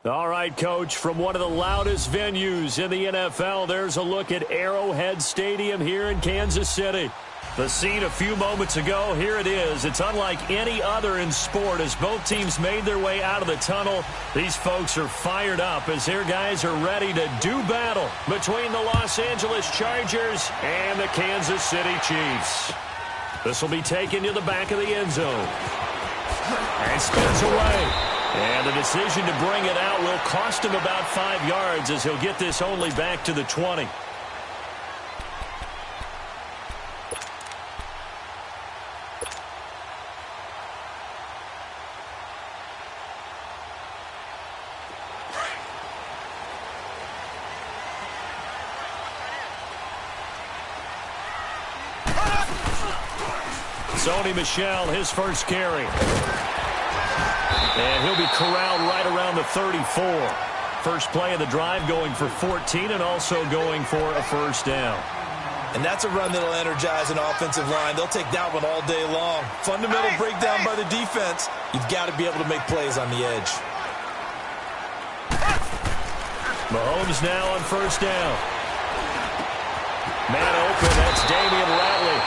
All right, Coach, from one of the loudest venues in the NFL, there's a look at Arrowhead Stadium here in Kansas City. The scene a few moments ago, here it is. It's unlike any other in sport as both teams made their way out of the tunnel. These folks are fired up as their guys are ready to do battle between the Los Angeles Chargers and the Kansas City Chiefs. This will be taken to the back of the end zone. And spins away. And the decision to bring it out will cost him about 5 yards as he'll get this only back to the 20. Sony Michel, his first carry. And he'll be corralled right around the 34. First play of the drive going for 14 and also going for a first down. And that's a run that'll energize an offensive line. They'll take that one all day long. Fundamental breakdown by the defense. You've got to be able to make plays on the edge. Mahomes now on first down. Man open, that's Damian Ratley.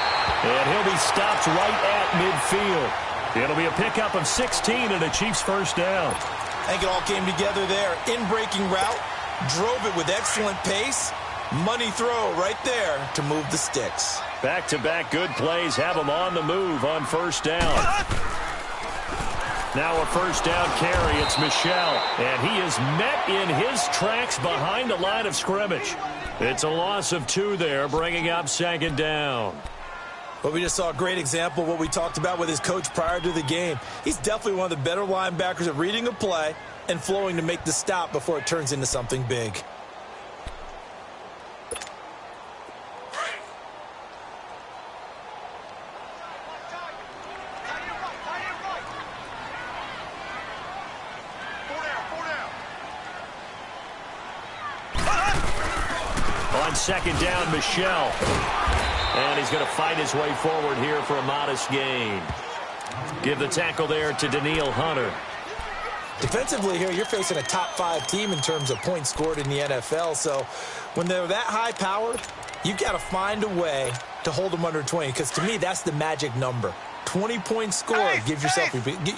And he'll be stopped right at midfield. It'll be a pickup of 16 and a Chiefs first down. I think it all came together there. In-breaking route, drove it with excellent pace. Money throw right there to move the sticks. Back-to-back good plays have him on the move on first down. Now a first down carry. It's Michel. And he is met in his tracks behind the line of scrimmage. It's a loss of 2 there, bringing up second down. But we just saw a great example of what we talked about with his coach prior to the game. He's definitely one of the better linebackers at reading a play and flowing to make the stop before it turns into something big. On second down, Michel. And he's going to fight his way forward here for a modest gain. Give the tackle there to Danielle Hunter. Defensively here, you're facing a top 5 team in terms of points scored in the NFL. So when they're that high powered, you've got to find a way to hold them under 20. Because to me, that's the magic number. 20 points scored, you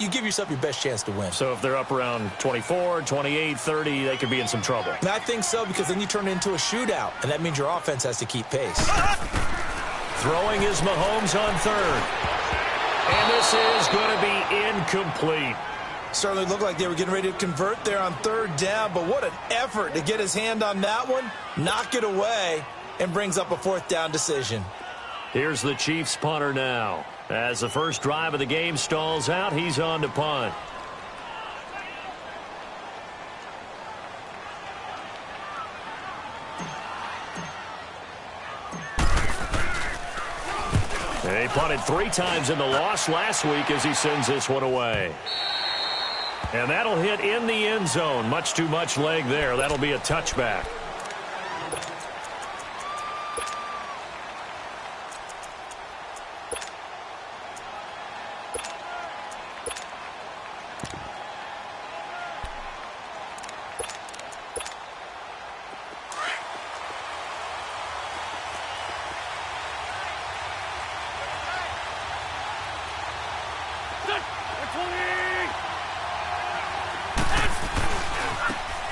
give yourself your best chance to win. So if they're up around 24, 28, 30, they could be in some trouble. And I think so, because then you turn it into a shootout, and that means your offense has to keep pace. Throwing is Mahomes on third. And this is going to be incomplete. Certainly looked like they were getting ready to convert there on third down, but what an effort to get his hand on that one, knock it away, and brings up a fourth down decision. Here's the Chiefs punter now. As the first drive of the game stalls out, he's on to punt. He punted 3 times in the loss last week as he sends this one away. And that'll hit in the end zone. Much too much leg there. That'll be a touchback.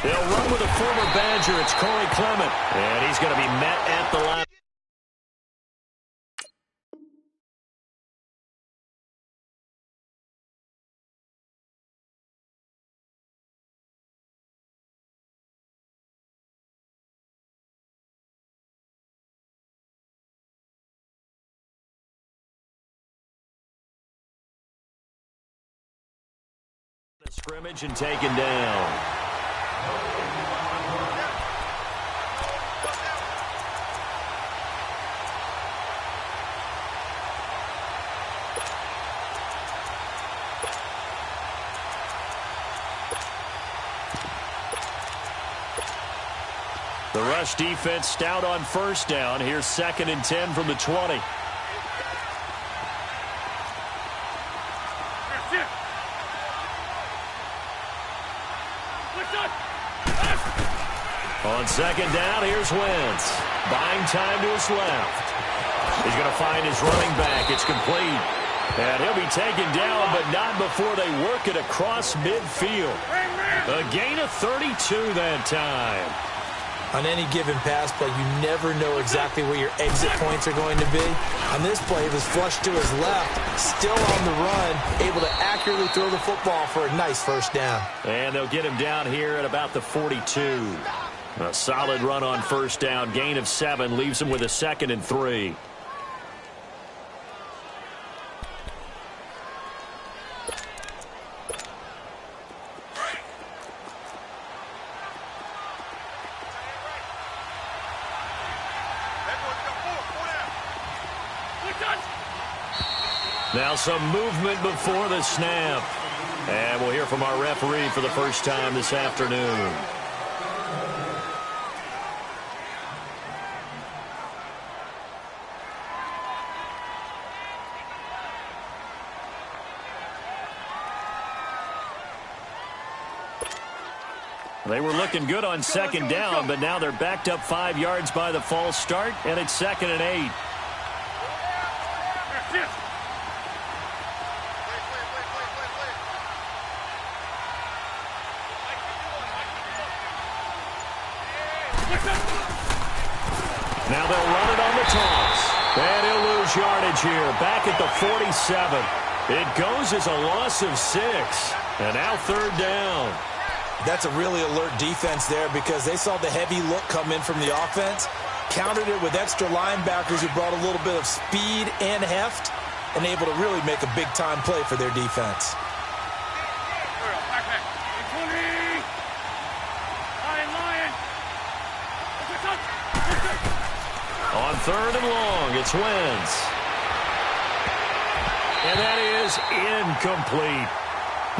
They'll run with a former Badger. It's Corey Clement. And he's going to be met at the line. The scrimmage and taken down. The rush defense stout on first down. Here's 2nd and 10 from the 20. On second down, here's Wentz. Buying time to his left. He's going to find his running back. It's complete. And he'll be taken down, but not before they work it across midfield. A gain of 32 that time. On any given pass play, you never know exactly where your exit points are going to be. On this play, it was flushed to his left, still on the run, able to accurately throw the football for a nice first down. And they'll get him down here at about the 42. A solid run on first down. Gain of 7 leaves him with a 2nd and 3. Now some movement before the snap. And we'll hear from our referee for the first time this afternoon. They were looking good on second down, but now they're backed up 5 yards by the false start, and it's 2nd and 8. Now they'll run it on the toss. And he'll lose yardage here, back at the 47. It goes as a loss of 6. And now 3rd down. That's a really alert defense there because they saw the heavy look come in from the offense, countered it with extra linebackers who brought a little bit of speed and heft, and able to really make a big-time play for their defense. On 3rd and long, it's Wentz. And that is incomplete.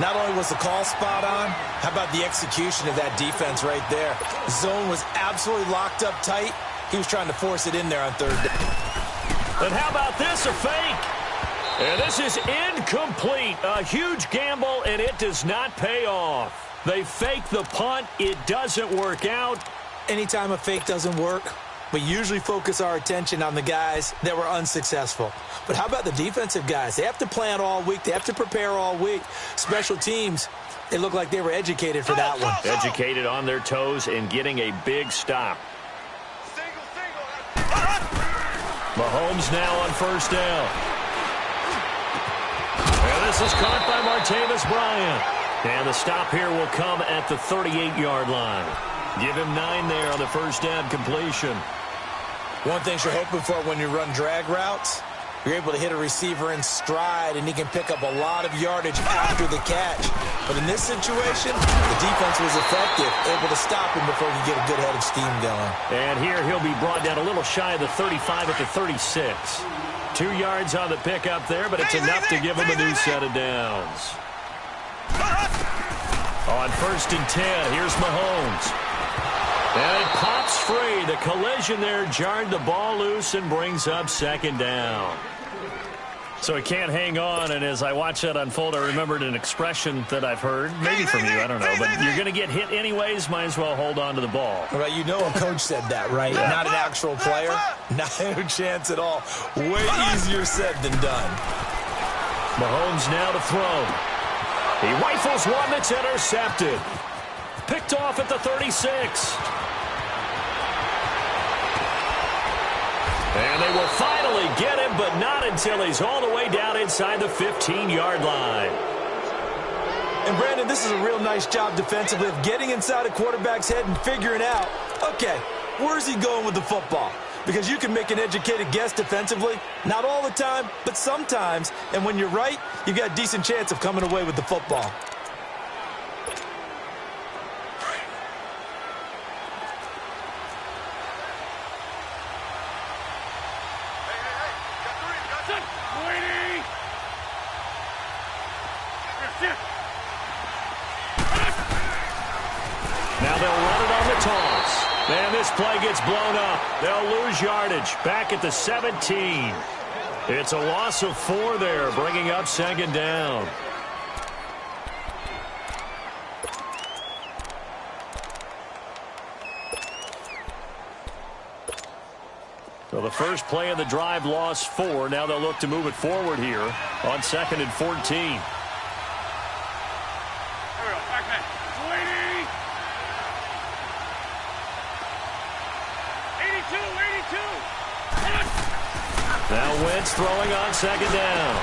Not only was the call spot on, how about the execution of that defense right there? The zone was absolutely locked up tight. He was trying to force it in there on 3rd down. And how about this, a fake? And this is incomplete. A huge gamble, and it does not pay off. They fake the punt. It doesn't work out. Anytime a fake doesn't work, we usually focus our attention on the guys that were unsuccessful. But how about the defensive guys? They have to plan all week. They have to prepare all week. Special teams, they look like they were educated for that one. Educated on their toes and getting a big stop. Mahomes now on first down. And this is caught by Martavis Bryant. And the stop here will come at the 38-yard line. Give him 9 there on the first down completion. One thing you're hoping for when you run drag routes, you're able to hit a receiver in stride, and he can pick up a lot of yardage after the catch. But in this situation, the defense was effective, able to stop him before he could get a good head of steam going. And here he'll be brought down a little shy of the 35 at the 36. 2 yards on the pickup there, but it's enough to give him a new set of downs. On 1st and 10, here's Mahomes. And it pops free. The collision there jarred the ball loose and brings up 2nd down. So he can't hang on, and as I watch that unfold, I remembered an expression that I've heard, maybe from you, I don't know, but you're going to get hit anyways, might as well hold on to the ball. Right, you know a coach said that, right? Yeah. Not an actual player. Not a chance at all. Way easier said than done. Mahomes now to throw. He rifles one that's intercepted. Picked off at the 36. And they will finally get him, but not until he's all the way down inside the 15-yard line. And, Brandon, this is a real nice job defensively of getting inside a quarterback's head and figuring out, okay, where's he going with the football? Because you can make an educated guess defensively, not all the time, but sometimes. And when you're right, you've got a decent chance of coming away with the football. Now they'll run it on the toss. And this play gets blown up. They'll lose yardage back at the 17. It's a loss of 4 there, bringing up 2nd down. Well, the first play of the drive lost 4. Now they'll look to move it forward here on 2nd and 14. Now Wentz throwing on 2nd down.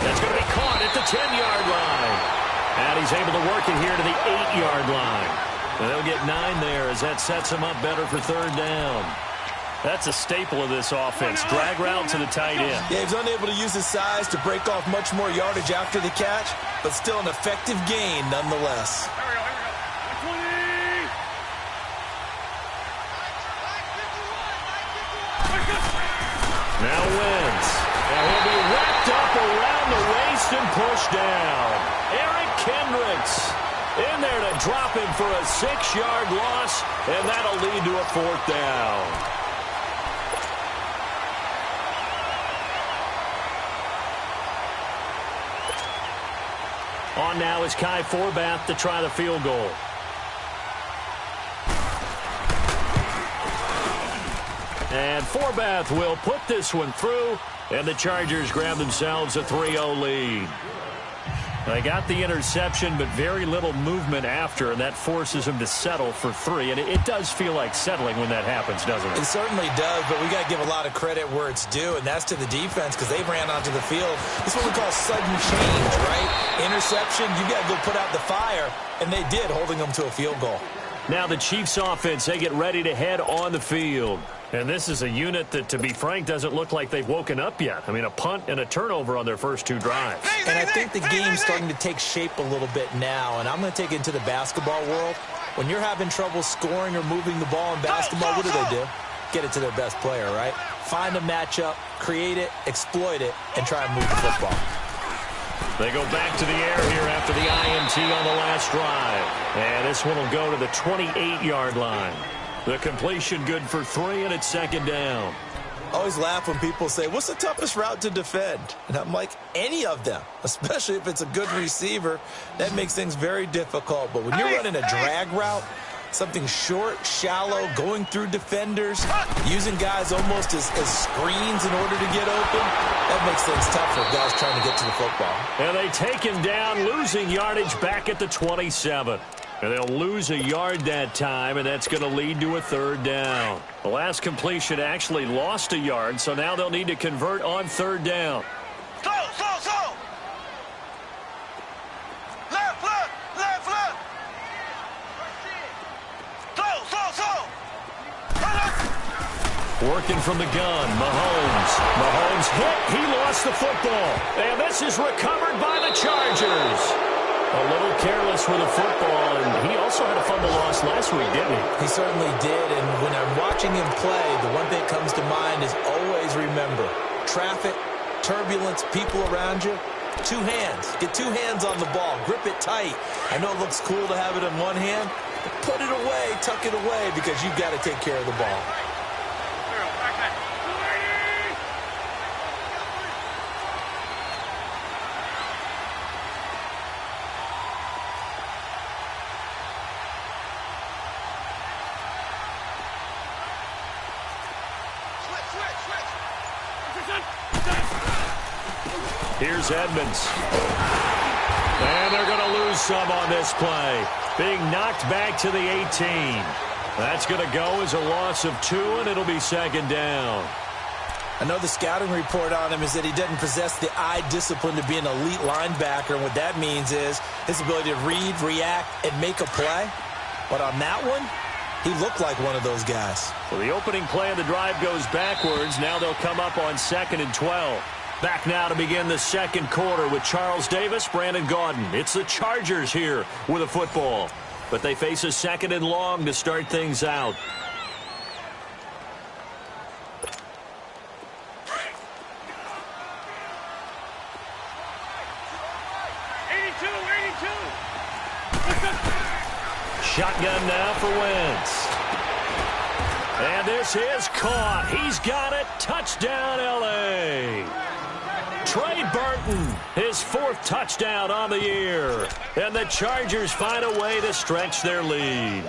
That's going to be caught at the 10-yard line. And he's able to work it here to the 8-yard line. And they'll get 9 there as that sets him up better for 3rd down. That's a staple of this offense. Drag route to the tight end. Yeah, he's unable to use his size to break off much more yardage after the catch, but still an effective gain nonetheless. Now Wentz. And he'll be wrapped up around the waist and pushed down. Eric Kendricks in there to drop him for a 6-yard loss, and that'll lead to a 4th down. On now is Kai Forbath to try the field goal. And Forbath will put this one through, and the Chargers grab themselves a 3-0 lead. They got the interception, but very little movement after, and that forces them to settle for 3. And it does feel like settling when that happens, doesn't it? It certainly does, but we got to give a lot of credit where it's due, and that's to the defense because they ran onto the field. It's what we call sudden change, right? Interception, you got to go put out the fire, and they did, holding them to a field goal. Now the Chiefs offense, they get ready to head on the field. And this is a unit that, to be frank, doesn't look like they've woken up yet. I mean, a punt and a turnover on their first 2 drives. And I think the game's starting to take shape a little bit now, and I'm going to take it into the basketball world. When you're having trouble scoring or moving the ball in basketball, what do? Get it to their best player, right? Find a matchup, create it, exploit it, and try and move the football. They go back to the air here after the INT on the last drive. And this one will go to the 28-yard line. The completion good for 3, and it's 2nd down. I always laugh when people say, what's the toughest route to defend? And I'm like, any of them, especially if it's a good receiver. That makes things very difficult. But when you're running a drag route, something short, shallow, going through defenders, using guys almost as screens in order to get open, that makes things tough for guys trying to get to the football. And they take him down, losing yardage back at the 27. And they'll lose a yard that time, and that's going to lead to a 3rd down. The last completion actually lost a yard, so now they'll need to convert on 3rd down. Slow. Left. Slow. Working from the gun, Mahomes hit, he lost the football. And this is recovered by the Chargers. A little careless with the football, and he also had a fumble loss last week, didn't he? He certainly did, and when I'm watching him play, the one thing that comes to mind is always remember, traffic, turbulence, people around you, 2 hands. Get 2 hands on the ball. Grip it tight. I know it looks cool to have it in one hand, but put it away, tuck it away, because you've got to take care of the ball. Here's Edmonds. And they're going to lose some on this play. Being knocked back to the 18. That's going to go as a loss of 2, and it'll be 2nd down. I know the scouting report on him is that he doesn't possess the eye discipline to be an elite linebacker, and what that means is his ability to read, react, and make a play. But on that one, he looked like one of those guys. Well, the opening play of the drive goes backwards. Now they'll come up on 2nd and 12. Back now to begin the 2nd quarter with Charles Davis, Brandon Gaudin. It's the Chargers here with a football. But they face a 2nd and long to start things out. Shotgun now for Wentz. And this is caught. He's got it. Touchdown, L.A. Trey Burton, his 4th touchdown on the year. And the Chargers find a way to stretch their lead.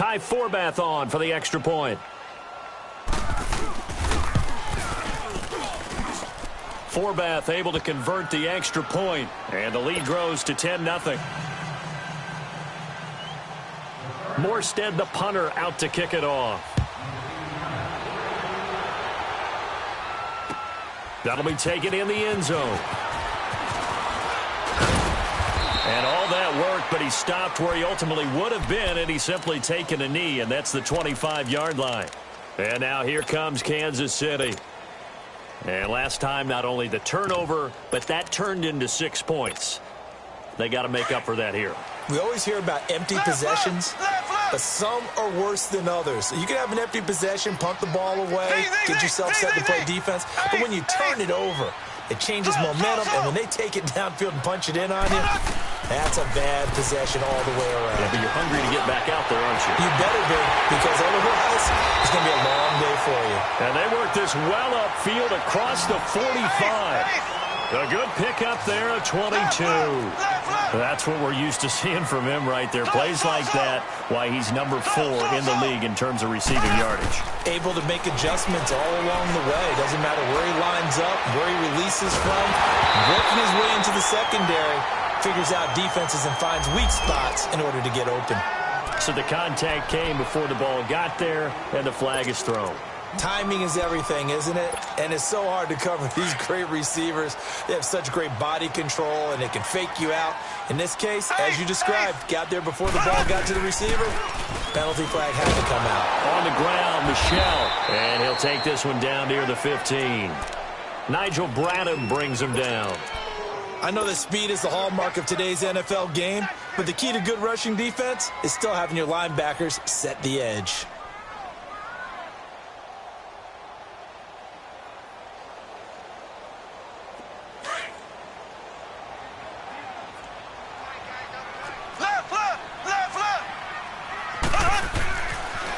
Kai Forbath on for the extra point. Forbath able to convert the extra point, and the lead grows to 10-0. Morstead, the punter, out to kick it off. That'll be taken in the end zone. And all that work, but he stopped where he ultimately would have been, and he's simply taken a knee, and that's the 25-yard line. And now here comes Kansas City. And last time, not only the turnover, but that turned into 6 points. They got to make up for that here. We always hear about empty possessions, but some are worse than others. You can have an empty possession, punt the ball away, get yourself set to play defense, but when you turn it over, it changes momentum, and when they take it downfield and punch it in on you, that's a bad possession all the way around. Yeah, but you're hungry to get back out there, aren't you? You better be, because otherwise, it's going to be a long day for you. And they work this well upfield across the 45. A good pickup there of 22. That's what we're used to seeing from him right there. Plays like that, why he's number 4 in the league in terms of receiving yardage. Able to make adjustments all along the way. Doesn't matter where he lines up, where he releases from. Working his way into the secondary. Figures out defenses and finds weak spots in order to get open. So the contact came before the ball got there, and the flag is thrown. Timing is everything, isn't it? And it's so hard to cover these great receivers. They have such great body control, and they can fake you out. In this case, as you described, got there before the ball got to the receiver. Penalty flag had to come out. On the ground, Michel. And he'll take this one down near the 15. Nigel Bradham brings him down. I know that speed is the hallmark of today's NFL game, but the key to good rushing defense is still having your linebackers set the edge.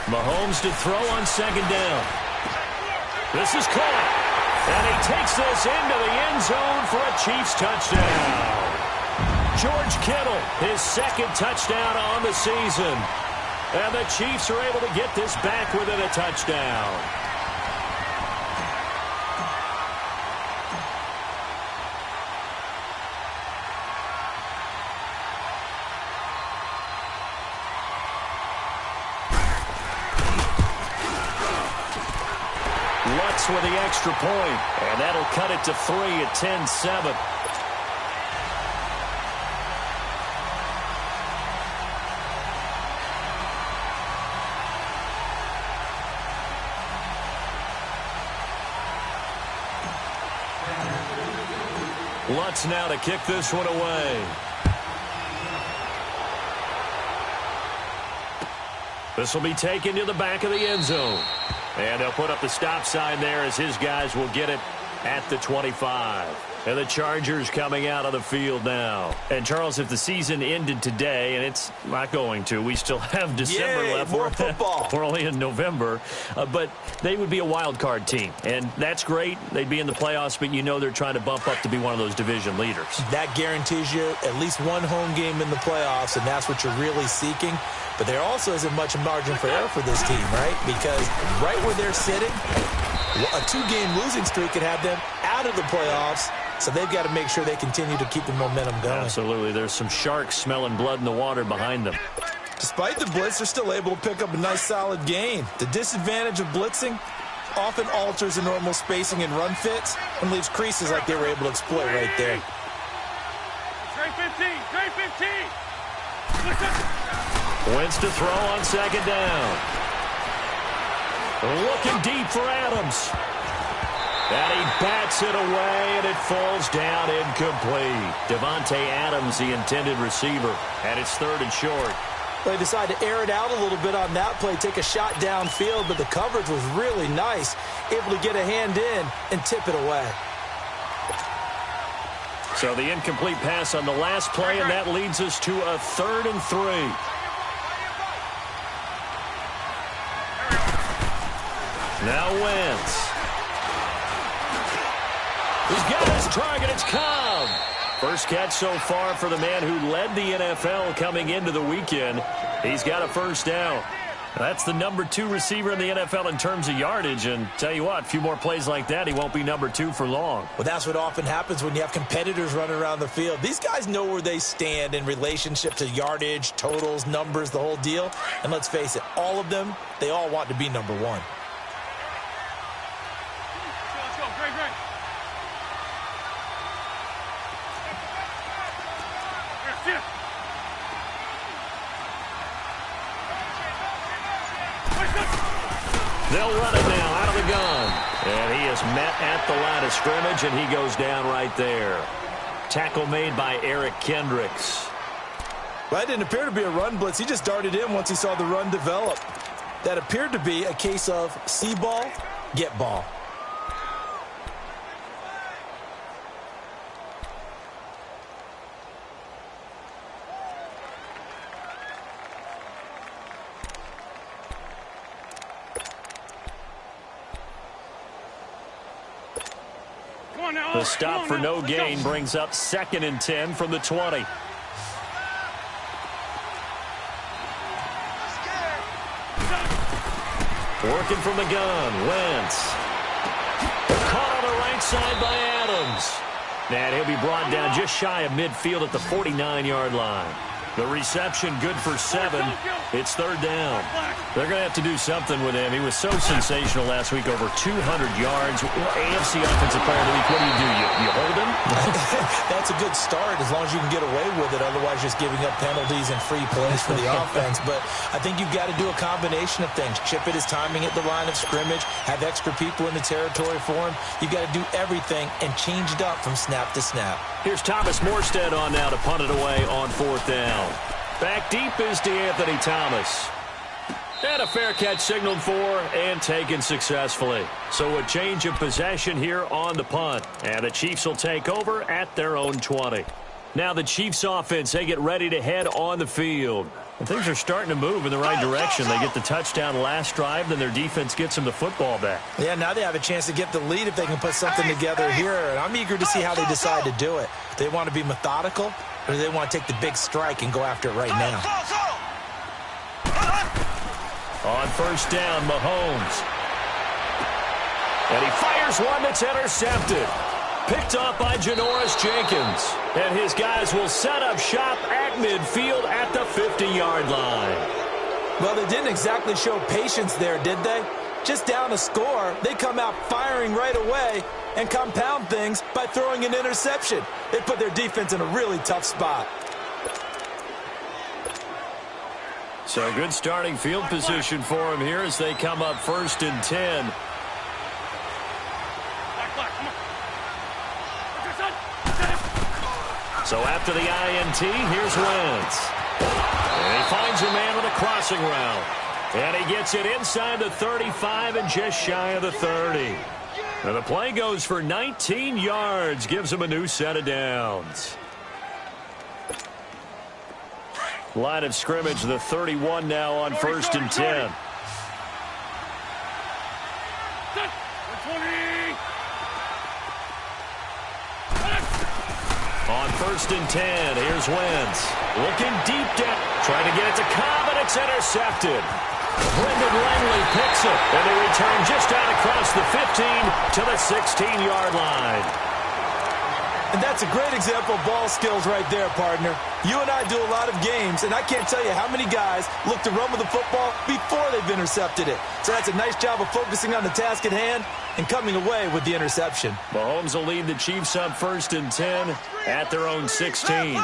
Mahomes to throw on second down. This is caught. And he takes this into the end zone for a Chiefs touchdown. George Kittle, his second touchdown on the season. And the Chiefs are able to get this back within a touchdown. Lutz with the extra point, and that'll cut it to 3 at 10-7. Lutz now to kick this one away. This will be taken to the back of the end zone. And they'll put up the stop sign there as his guys will get it at the 25. And the Chargers coming out on the field now. And, Charles, if the season ended today, and it's not going to, we still have December left. More football. We're only in November. But they would be a wild card team. And that's great. They'd be in the playoffs, but you know they're trying to bump up to be one of those division leaders. That guarantees you at least one home game in the playoffs, and that's what you're really seeking. But there also isn't much margin for error for this team, right? Because right where they're sitting, a 2-game losing streak could have them out of the playoffs. So they've got to make sure they continue to keep the momentum going. Absolutely. There's some sharks smelling blood in the water behind them. Despite the blitz, they're still able to pick up a nice solid gain. The disadvantage of blitzing often alters the normal spacing and run fits and leaves creases like they were able to exploit right there. Trey 15, Trey 15. Wentz to throw on second down. Looking deep for Adams. And he bats it away, and it falls down incomplete. Devontae Adams, the intended receiver, and it's 3rd and short. They decided to air it out a little bit on that play, take a shot downfield, but the coverage was really nice, able to get a hand in and tip it away. So the incomplete pass on the last play, and that leads us to a 3rd and 3. Now Wentz. He's got his target. It's Cobb. First catch so far for the man who led the NFL coming into the weekend. He's got a first down. That's the number 2 receiver in the NFL in terms of yardage. And tell you what, a few more plays like that, he won't be number 2 for long. Well, that's what often happens when you have competitors running around the field. These guys know where they stand in relationship to yardage, totals, numbers, the whole deal. And let's face it, all of them, they all want to be number 1. Let's go. Great. Here, sit. They'll run it now out of the gun. And he is met at the line of scrimmage, and he goes down right there. Tackle made by Eric Kendricks. Well, that didn't appear to be a run blitz. He just darted in once he saw the run develop. That appeared to be a case of see ball, get ball. The stop for no gain brings up 2nd and 10 from the 20. Working from the gun, Wentz. Caught on the right side by Adams. And he'll be brought down just shy of midfield at the 49-yard line. The reception good for 7. It's 3rd down. They're going to have to do something with him. He was so sensational last week, over 200 yards. AFC Offensive Player of the Week, what do? You hold him? That's a good start as long as you can get away with it. Otherwise, just giving up penalties and free plays for the offense. But I think you've got to do a combination of things. Chip it his timing at the line of scrimmage, have extra people in the territory for him. You've got to do everything and change it up from snap to snap. Here's Thomas Morstead on now to punt it away on 4th down. Back deep is DeAnthony Thomas. And a fair catch signaled for and taken successfully. So a change of possession here on the punt. And the Chiefs will take over at their own 20. Now the Chiefs offense, they get ready to head on the field. And things are starting to move in the right direction. They get the touchdown last drive, then their defense gets them the football back. Yeah, now they have a chance to get the lead if they can put something together here. And I'm eager to see how they decide to do it. Do they want to be methodical, or do they want to take the big strike and go after it right now? On 1st down, Mahomes. And he fires one that's intercepted. Picked off by Janoris Jenkins. And his guys will set up shop at midfield at the 50-yard line. Well, they didn't exactly show patience there, did they? Just down a score, they come out firing right away and compound things by throwing an interception. They put their defense in a really tough spot. So good starting field position for him here as they come up 1st and 10. So after the INT, here's Wentz. And he finds a man with a crossing route. And he gets it inside the 35 and just shy of the 30. And the play goes for 19 yards, gives him a new set of downs. Line of scrimmage, the 31 now on 1st and 10. On 1st and 10, here's Wentz. Looking deep down, trying to get it to Cobb, and it's intercepted. Brendan Langley picks it, and they return just out across the 15 to the 16-yard line. And that's a great example of ball skills right there, partner. You and I do a lot of games, and I can't tell you how many guys look to run with the football before they've intercepted it. So that's a nice job of focusing on the task at hand and coming away with the interception. Mahomes will lead the Chiefs up 1st and 10 at their own 16.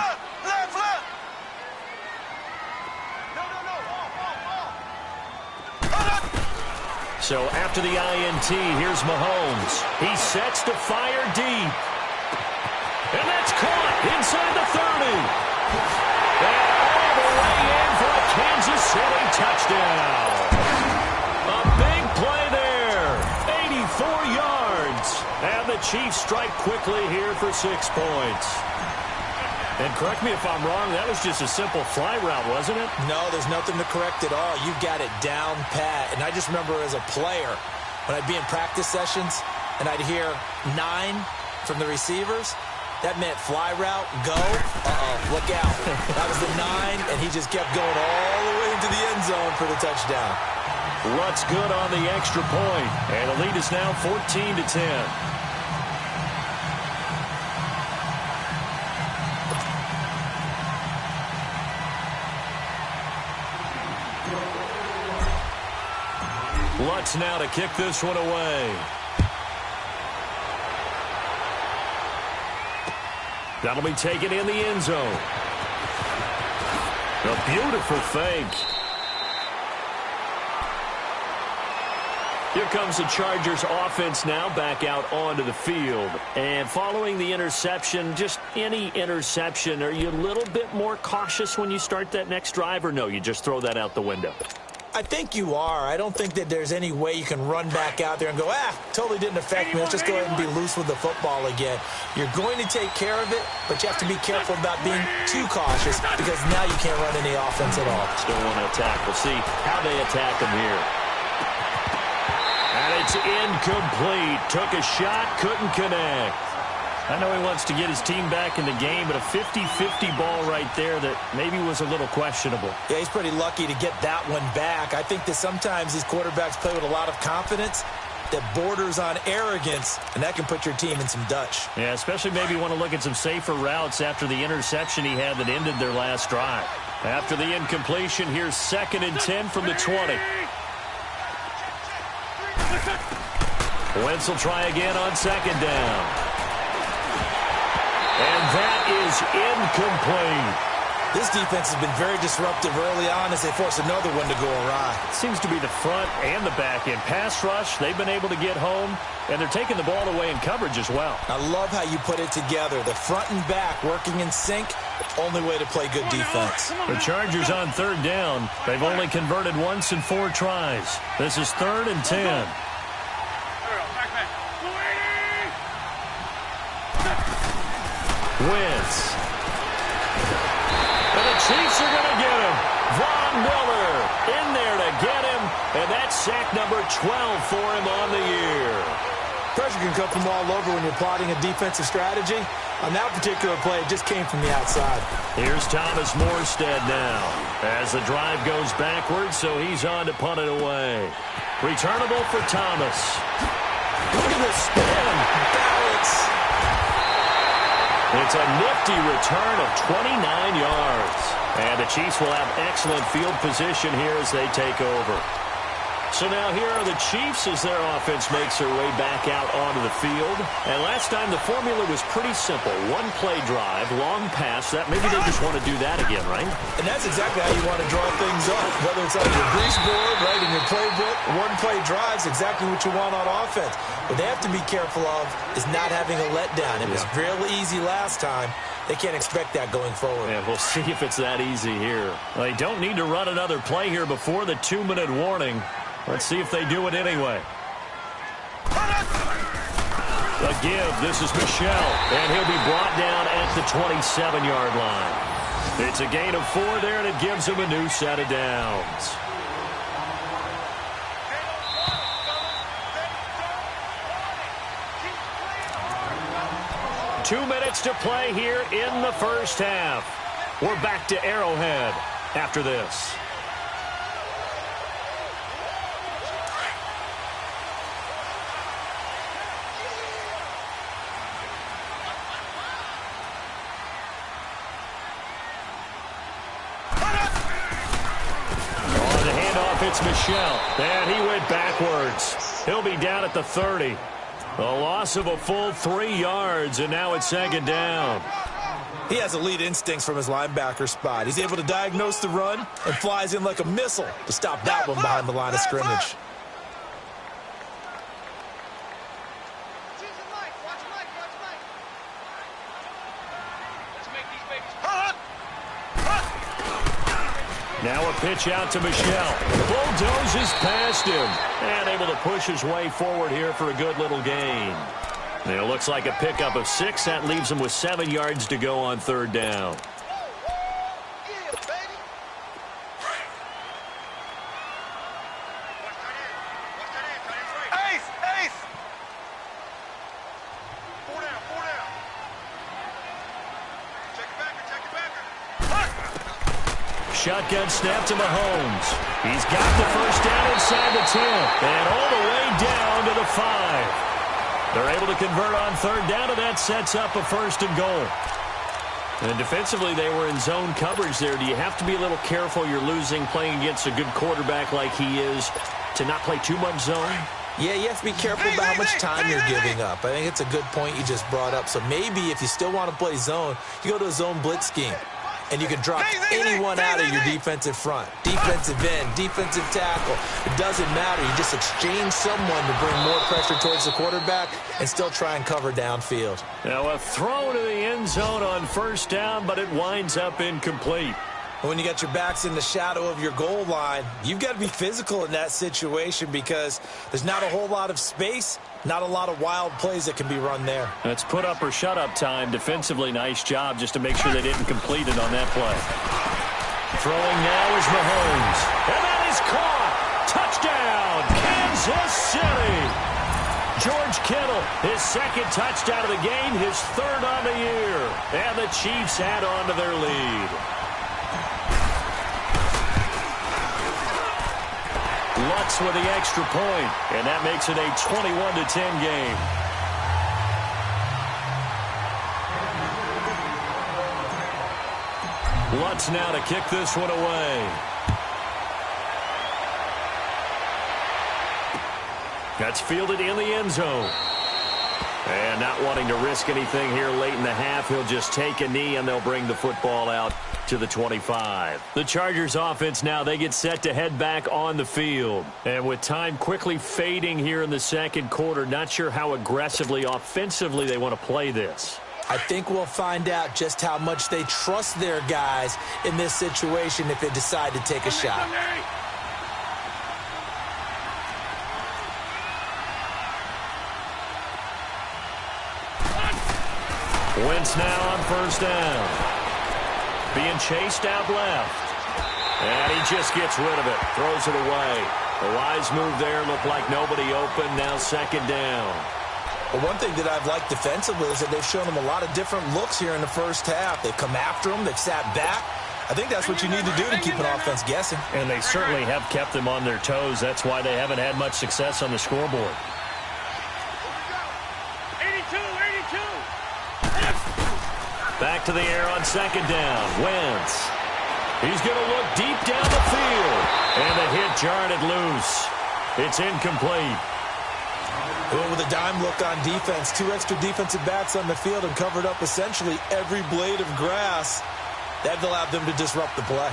So after the INT, here's Mahomes. He sets to fire deep. And that's caught inside the 30. And all the way in for a Kansas City touchdown. A big play there. 84 yards. And the Chiefs strike quickly here for 6 points. And correct me if I'm wrong, that was just a simple fly route, wasn't it? No, there's nothing to correct at all. You've got it down pat. And I just remember as a player, when I'd be in practice sessions and I'd hear 9 from the receivers, That meant fly route, go. Look out. That was the 9, and he just kept going all the way into the end zone for the touchdown. Rutt's good on the extra point, and the lead is now 14-10. Lutz now to kick this one away. That'll be taken in the end zone. A beautiful fake. Here comes the Chargers offense now back out onto the field. And following the interception, just any interception, are you a little bit more cautious when you start that next drive, or no, you just throw that out the window? I think you are. I don't think that there's any way you can run back out there and go, totally didn't affect me. Let's just go ahead and be loose with the football again. You're going to take care of it, but you have to be careful about being too cautious because now you can't run any offense at all. Still want to attack. We'll see how they attack him here. And it's incomplete. Took a shot, couldn't connect. I know he wants to get his team back in the game, but a 50-50 ball right there that maybe was a little questionable. Yeah, he's pretty lucky to get that one back. I think that sometimes these quarterbacks play with a lot of confidence that borders on arrogance, and that can put your team in some Dutch. Yeah, especially maybe want to look at some safer routes after the interception he had that ended their last drive. After the incompletion, here's 2nd and 10 from the 20. Wentz will try again on 2nd down. And that is incomplete. This defense has been very disruptive early on as they force another one to go awry. Seems to be the front and the back end. Pass rush, they've been able to get home, and they're taking the ball away in coverage as well. I love how you put it together. The front and back working in sync, only way to play good defense. The Chargers on 3rd down. They've only converted once in 4 tries. This is 3rd and 10. Wentz. And the Chiefs are going to get him. Von Miller in there to get him. And that's sack number 12 for him on the year. Pressure can come from all over when you're plotting a defensive strategy. On that particular play, it just came from the outside. Here's Thomas Morstead now as the drive goes backwards, so he's on to punt it away. Returnable for Thomas. Look at the spin. Balance. It's a nifty return of 29 yards. And the Chiefs will have excellent field position here as they take over. So now here are the Chiefs as their offense makes their way back out onto the field. And last time the formula was pretty simple. One play drive, long pass. That maybe they just want to do that again, right? And that's exactly how you want to draw things up. Whether it's on your grease board, right, in your playbook, one play drive is exactly what you want on offense. What they have to be careful of is not having a letdown. It was real easy last time. They can't expect that going forward. Yeah, we'll see if it's that easy here. They don't need to run another play here before the 2-minute warning. Let's see if they do it anyway. The give, this is Michelle, and he'll be brought down at the 27-yard line. It's a gain of 4 there, and it gives him a new set of downs. Two minutes to play here in the first half. We're back to Arrowhead after this. On the handoff, it's Michelle. And he went backwards. He'll be down at the 30. A loss of a full 3 yards, and now it's 2nd down. He has elite instincts from his linebacker spot. He's able to diagnose the run and flies in like a missile to stop that one behind the line of scrimmage. Now a pitch out to Michelle. Bulldozes past him. And able to push his way forward here for a good little gain. And it looks like a pickup of 6. That leaves him with 7 yards to go on 3rd down. shotgun snap to Mahomes. He's got the first down inside the 10 and all the way down to the 5. They're able to convert on third down, and that sets up a first and goal. And defensively, they were in zone coverage there. Do you have to be a little careful? You're losing, playing against a good quarterback like he is, to not play too much zone? Yeah, you have to be careful about how much time you're giving up. I think it's a good point you just brought up. So maybe if you still want to play zone, you go to a zone blitz scheme. And you can drop anyone out of your defensive front. Defensive end, defensive tackle. It doesn't matter. You just exchange someone to bring more pressure towards the quarterback and still try and cover downfield. Now a throw to the end zone on first down, but it winds up incomplete. When you got your backs in the shadow of your goal line, you've got to be physical in that situation because there's not a whole lot of space, not a lot of wild plays that can be run there. That's put up or shut up time. Defensively, nice job just to make sure they didn't complete it on that play. Throwing now is Mahomes. And that is caught. Touchdown, Kansas City. George Kittle, his second touchdown of the game, his third on the year. And the Chiefs add on to their lead. Lutz with the extra point, and that makes it a 21-10 game. Lutz now to kick this one away. That's fielded in the end zone. And not wanting to risk anything here late in the half, he'll just take a knee and they'll bring the football out to the 25. The Chargers offense now, they get set to head back on the field. And with time quickly fading here in the second quarter, not sure how aggressively, offensively they want to play this. I think we'll find out just how much they trust their guys in this situation if they decide to take a shot. Wentz now on first down. Being chased out left. And he just gets rid of it. Throws it away. A wise move there. Looked like nobody open. Now second down. Well, one thing that I've liked defensively is that they've shown them a lot of different looks here in the first half. They've come after them. They've sat back. I think that's what you need to do to keep an offense guessing. And they certainly have kept them on their toes. That's why they haven't had much success on the scoreboard. 82. Back to the air on second down. Wentz. He's going to look deep down the field. And the hit jarred it loose. It's incomplete. Well, with a dime look on defense, 2 extra defensive backs on the field and covered up essentially every blade of grass. That allowed them to disrupt the play.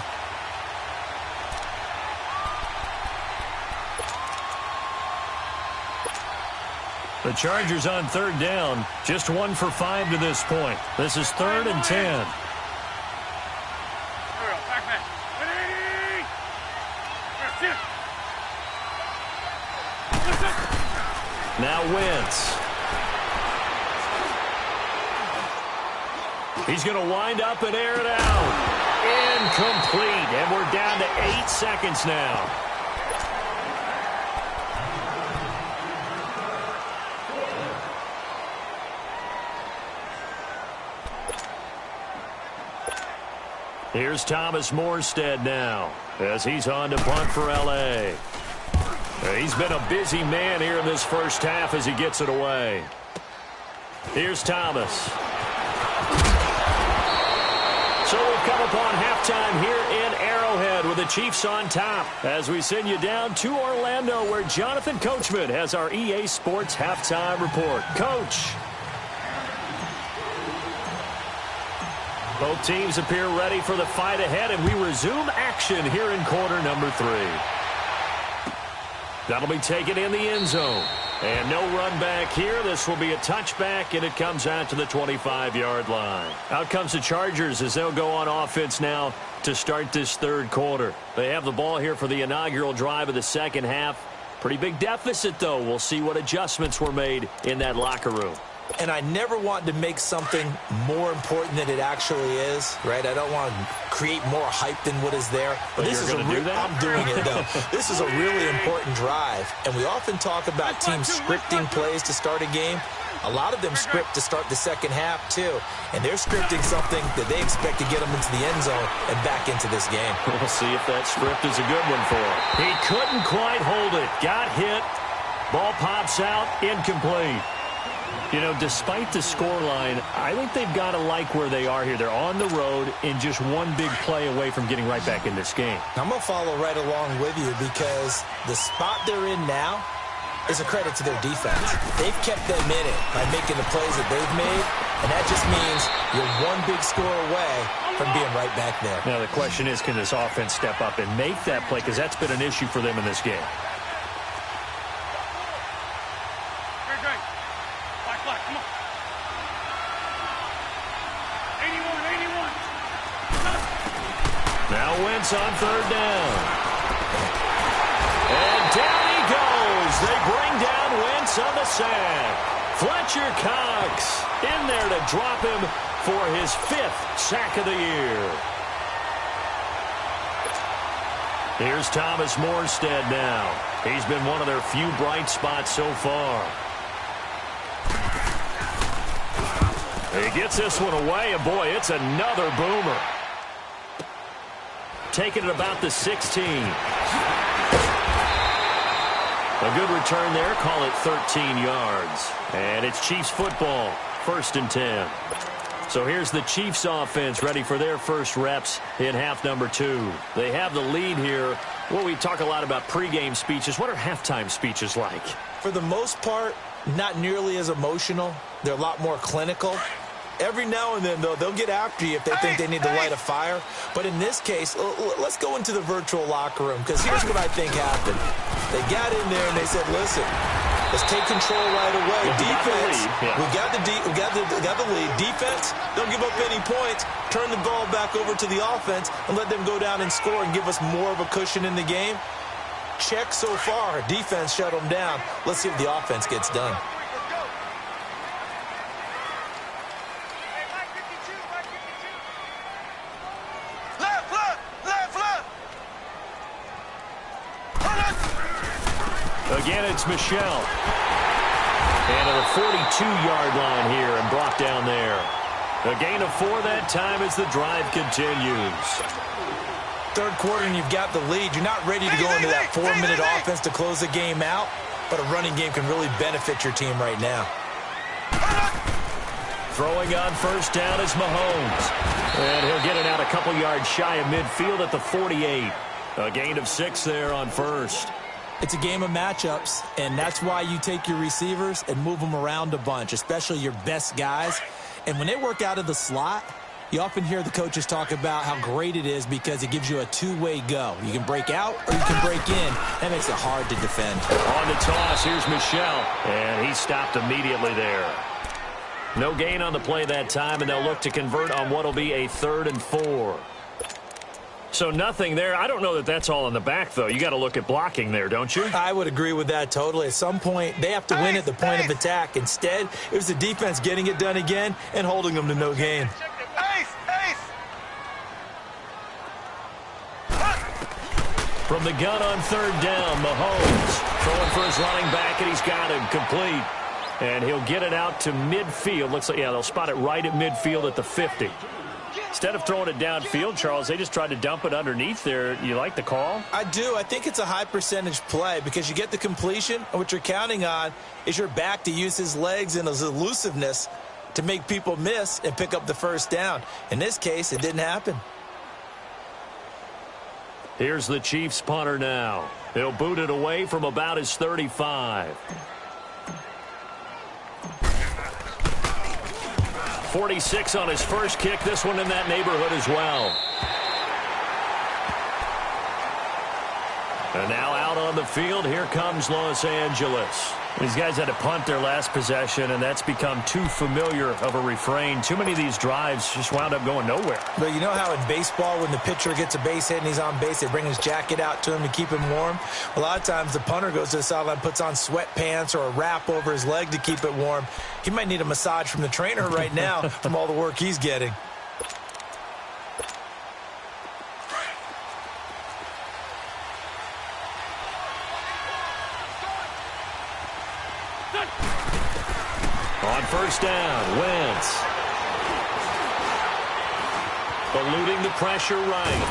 The Chargers on third down, just 1 for 5 to this point. This is 3rd and 10. Now Wentz. He's going to wind up and air it out. Incomplete, and we're down to 8 seconds now. Here's Thomas Morstead now as he's on to punt for L.A. He's been a busy man here in this first half as he gets it away. Here's Thomas. So we've come upon halftime here in Arrowhead with the Chiefs on top as we send you down to Orlando where Jonathan Coachman has our EA Sports halftime report. Coach. Both teams appear ready for the fight ahead, and we resume action here in quarter number 3. That'll be taken in the end zone. And no run back here. This will be a touchback, and it comes out to the 25-yard line. Out comes the Chargers as they'll go on offense now to start this third quarter. They have the ball here for the inaugural drive of the second half. Pretty big deficit, though. We'll see what adjustments were made in that locker room. And I never want to make something more important than it actually is, right? I don't want to create more hype than what is there. But this is do that? I'm doing it, though. This is a really important drive. And we often talk about teams scripting plays to start a game. A lot of them script to start the second half, too. And they're scripting something that they expect to get them into the end zone and back into this game. We'll see if that script is a good one for him. He couldn't quite hold it. Got hit. Ball pops out. Incomplete. You know, despite the scoreline, I think they've got to like where they are here. They're on the road and just one big play away from getting right back in this game. I'm going to follow right along with you because the spot they're in now is a credit to their defense. They've kept them in it by making the plays that they've made, and that just means you're one big score away from being right back there. Now, the question is, can this offense step up and make that play? Because that's been an issue for them in this game. Great. Black, come on. 81. Now Wentz on third down. And down he goes. They bring down Wentz on the sack. Fletcher Cox in there to drop him for his 5th sack of the year. Here's Thomas Morstead now. He's been one of their few bright spots so far. He gets this one away, and boy, it's another boomer. Taking it about the 16. A good return there. Call it 13 yards. And it's Chiefs football. 1st and 10. So here's the Chiefs offense ready for their first reps in half number 2. They have the lead here. Well, we talk a lot about pregame speeches. What are halftime speeches like? For the most part, not nearly as emotional. They're a lot more clinical. Every now and then, though, they'll get after you if they think they need to light a fire. But in this case, let's go into the virtual locker room, because here's what I think happened. They got in there and they said, listen, let's take control right away. Defense, we got the lead. Defense, don't give up any points. Turn the ball back over to the offense and let them go down and score and give us more of a cushion in the game. Check so far. Defense shut them down. Let's see if the offense gets done. Again, it's Michelle. And to the 42-yard line here and brought down there. A gain of 4 that time as the drive continues. Third quarter and you've got the lead. You're not ready to go into that 4-minute offense to close the game out, but a running game can really benefit your team right now. Throwing on first down is Mahomes. And he'll get it out a couple yards shy of midfield at the 48. A gain of 6 there on first. It's a game of matchups, and that's why you take your receivers and move them around a bunch, especially your best guys. And when they work out of the slot, you often hear the coaches talk about how great it is because it gives you a two-way go. You can break out or you can break in. That makes it hard to defend. On the toss, here's Michelle, and he stopped immediately there. No gain on the play that time, and they'll look to convert on what will be a 3rd and 4. So nothing there. I don't know that that's all in the back, though. You got to look at blocking there, don't you? I would agree with that totally. At some point, they have to win at the point of attack. Instead, it was the defense getting it done again and holding them to no gain. From the gun on 3rd down, Mahomes throwing for his running back, and he's got him complete. And he'll get it out to midfield. Looks like, yeah, they'll spot it right at midfield at the 50. Instead of throwing it downfield, Charles, they just tried to dump it underneath there. You like the call? I do. I think it's a high-percentage play because you get the completion, and what you're counting on is your back to use his legs and his elusiveness to make people miss and pick up the first down. In this case, it didn't happen. Here's the Chiefs punter now. He'll boot it away from about his 35. 46 on his first kick. This one in that neighborhood as well. And now out on the field, here comes Los Angeles. These guys had to punt their last possession, and that's become too familiar of a refrain. Too many of these drives just wound up going nowhere. But you know how in baseball, when the pitcher gets a base hit and he's on base, they bring his jacket out to him to keep him warm? A lot of times the punter goes to the sideline, puts on sweatpants or a wrap over his leg to keep it warm. He might need a massage from the trainer right now from all the work he's getting. down. Wentz. Eluding the pressure right.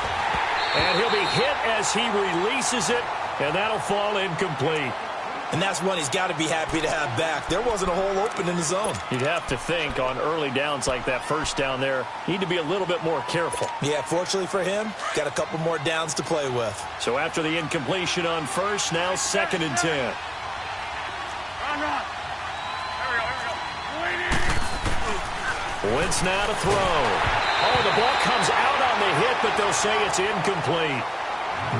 And he'll be hit as he releases it, and that'll fall incomplete. And that's one he's got to be happy to have back. There wasn't a hole open in the zone. You'd have to think on early downs like that first down there, need to be a little bit more careful. Yeah, fortunately for him, got a couple more downs to play with. So after the incompletion on first, now 2nd and 10. Run. Here we go. Wentz now to throw. Oh, the ball comes out on the hit, but they'll say it's incomplete.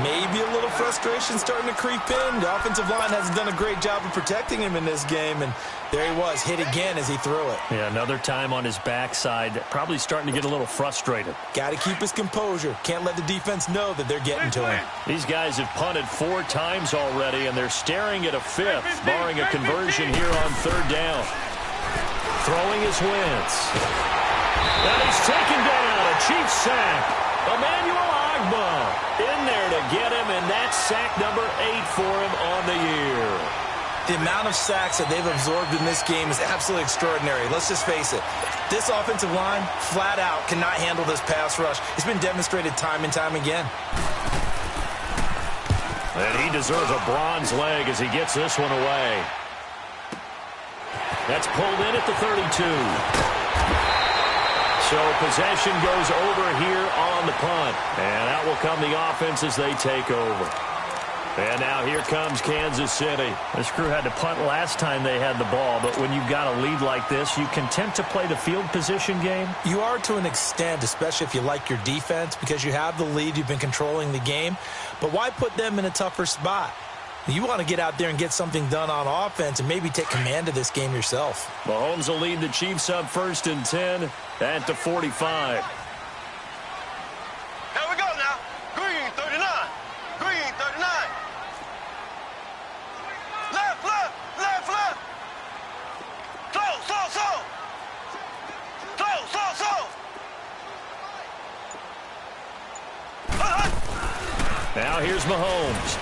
Maybe a little frustration starting to creep in. The offensive line hasn't done a great job of protecting him in this game, and there he was, hit again as he threw it. Yeah, another time on his backside, probably starting to get a little frustrated. Got to keep his composure. Can't let the defense know that they're getting to him. These guys have punted 4 times already, and they're staring at a 5th, barring a conversion here on 3rd down. Throwing is Wentz. And he's taken down, a Chiefs sack. Emmanuel Ogbah in there to get him, and that's sack number 8 for him on the year. The amount of sacks that they've absorbed in this game is absolutely extraordinary. Let's just face it. This offensive line, flat out, cannot handle this pass rush. It's been demonstrated time and time again. And he deserves a bronze leg as he gets this one away. That's pulled in at the 32. So possession goes over here on the punt. And out will come the offense as they take over. And now here comes Kansas City. This crew had to punt last time they had the ball, but when you've got a lead like this, you content to play the field position game? You are to an extent, especially if you like your defense, because you have the lead, you've been controlling the game. But why put them in a tougher spot? You want to get out there and get something done on offense and maybe take command of this game yourself. Mahomes will lead the Chiefs up 1st and 10 at the 45. Here we go now. Green 39. Green 39. Left. Slow. Now here's Mahomes.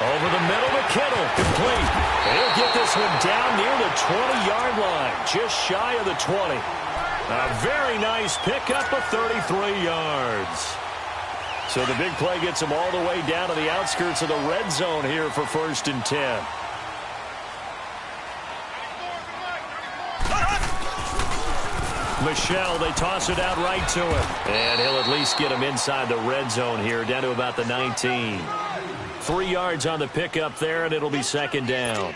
Over the middle to Kittle. Complete. And he'll get this one down near the 20-yard line. Just shy of the 20. A very nice pickup of 33 yards. So the big play gets him all the way down to the outskirts of the red zone here for 1st and 10. Michelle, they toss it out right to him. And he'll at least get him inside the red zone here, down to about the 19. 3 yards on the pickup there, and it'll be 2nd down.